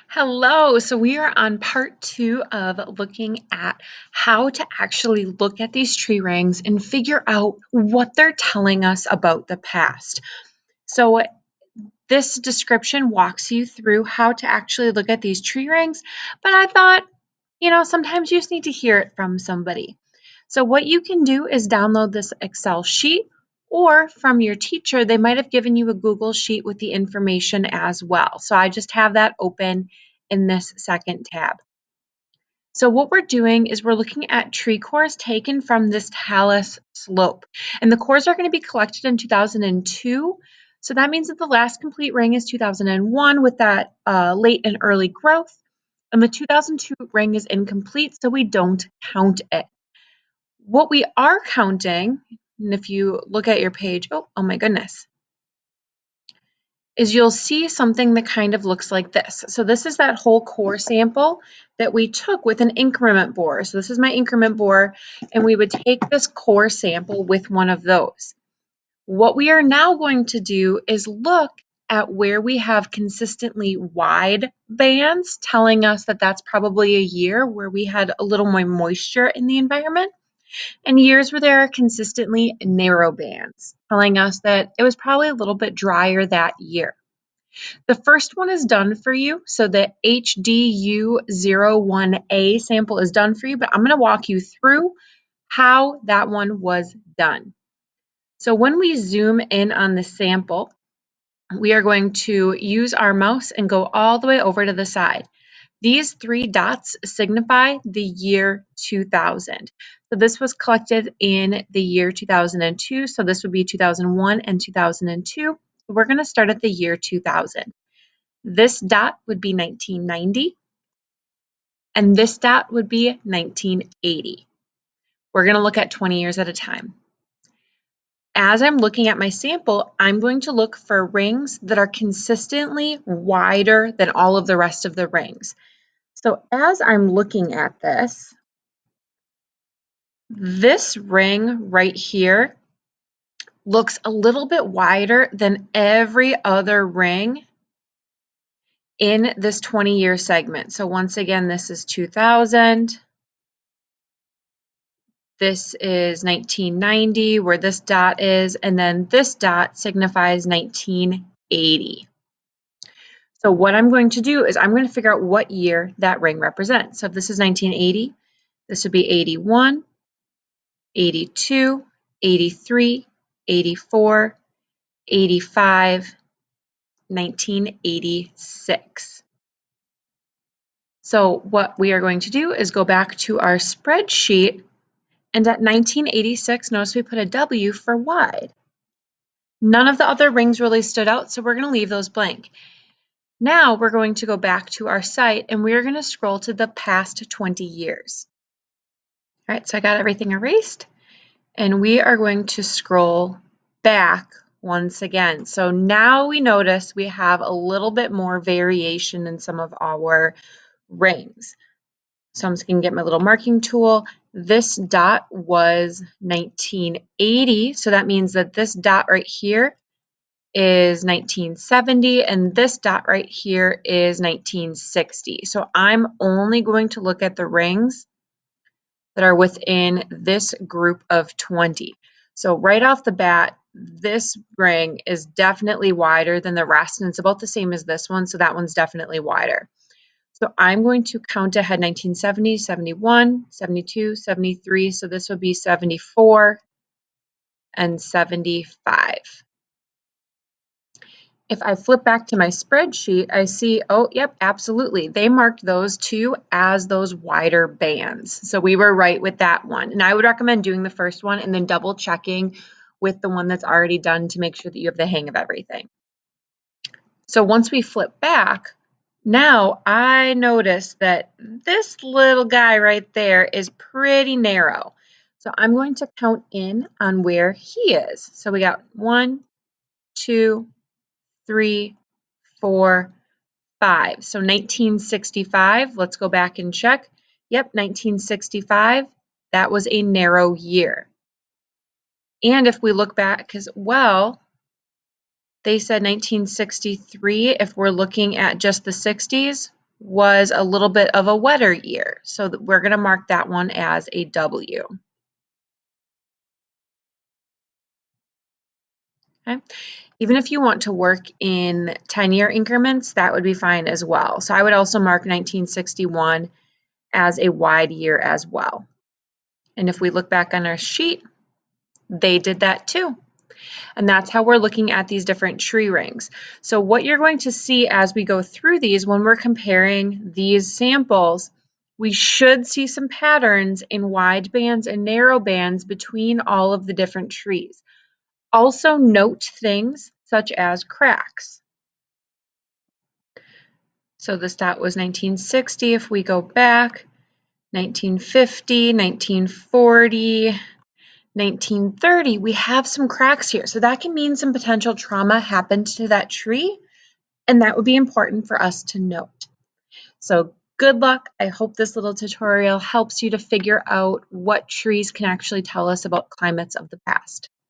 Hello. So we are on part two of looking at how to actually look at these tree rings and figure out what they're telling us about the past. So this description walks you through how to actually look at these tree rings, but I thought, sometimes you just need to hear it from somebody. So what you can do is download this Excel sheet, or from your teacher, they might have given you a Google sheet with the information as well. So I just have that open in this second tab. So what we're doing is we're looking at tree cores taken from this talus slope. And the cores are going to be collected in 2002. So that means that the last complete ring is 2001 with that late and early growth. And the 2002 ring is incomplete, so we don't count it. What we are counting, and if you look at your page, oh my goodness, is you'll see something that kind of looks like this. So this is that whole core sample that we took with an increment bore. So this is my increment bore, and we would take this core sample with one of those. What we are now going to do is look at where we have consistently wide bands telling us that that's probably a year where we had a little more moisture in the environment, and years where there are consistently narrow bands telling us that it was probably a little bit drier that year. The first one is done for you. So the HDU01A sample is done for you, but I'm going to walk you through how that one was done. So when we zoom in on the sample, we are going to use our mouse and go all the way over to the side. These three dots signify the year 2000. So this was collected in the year 2002. So this would be 2001 and 2002. We're going to start at the year 2000. This dot would be 1990, and this dot would be 1980. We're going to look at 20 years at a time. As I'm looking at my sample, I'm going to look for rings that are consistently wider than all of the rest of the rings. So as I'm looking at this ring right here looks a little bit wider than every other ring in this 20-year segment. So once again, this is 2000. This is 1990, where this dot is, and then this dot signifies 1980. So what I'm going to do is I'm going to figure out what year that ring represents. So if this is 1980, this would be 81, 82, 83, 84, 85, 1986. So what we are going to do is go back to our spreadsheet, and at 1986, notice we put a W for wide. None of the other rings really stood out, so we're going to leave those blank. Now we're going to go back to our site, and we're going to scroll to the past 20 years. All right, so I got everything erased, and we are going to scroll back once again. So now we notice we have a little bit more variation in some of our rings. So I'm just going to get my little marking tool. This dot was 1980, so that means that this dot right here is 1970, and this dot right here is 1960. So I'm only going to look at the rings that are within this group of 20. So right off the bat, this ring is definitely wider than the rest, and it's about the same as this one, so that one's definitely wider. So I'm going to count ahead 1970, 71, 72, 73, so this would be 74 and 75. If I flip back to my spreadsheet, I see, oh, yep, absolutely. They marked those two as those wider bands. So we were right with that one. And I would recommend doing the first one and then double checking with the one that's already done to make sure that you have the hang of everything. So once we flip back, now I notice that this little guy right there is pretty narrow. So I'm going to count in on where he is. So we got 1, 2, 3, 4, 5. So 1965, let's go back and check. Yep, 1965, that was a narrow year. And if we look back as well, they said 1963, if we're looking at just the 60s, was a little bit of a wetter year. So we're going to mark that one as a W. Okay. Even if you want to work in 10-year increments, that would be fine as well. So I would also mark 1961 as a wide year as well. And if we look back on our sheet, they did that too. And that's how we're looking at these different tree rings. So what you're going to see as we go through these, when we're comparing these samples, we should see some patterns in wide bands and narrow bands between all of the different trees. Also note things such as cracks. So the stat was 1960. If we go back, 1950, 1940, 1930, we have some cracks here. So that can mean some potential trauma happened to that tree, and that would be important for us to note. So good luck. I hope this little tutorial helps you to figure out what trees can actually tell us about climates of the past.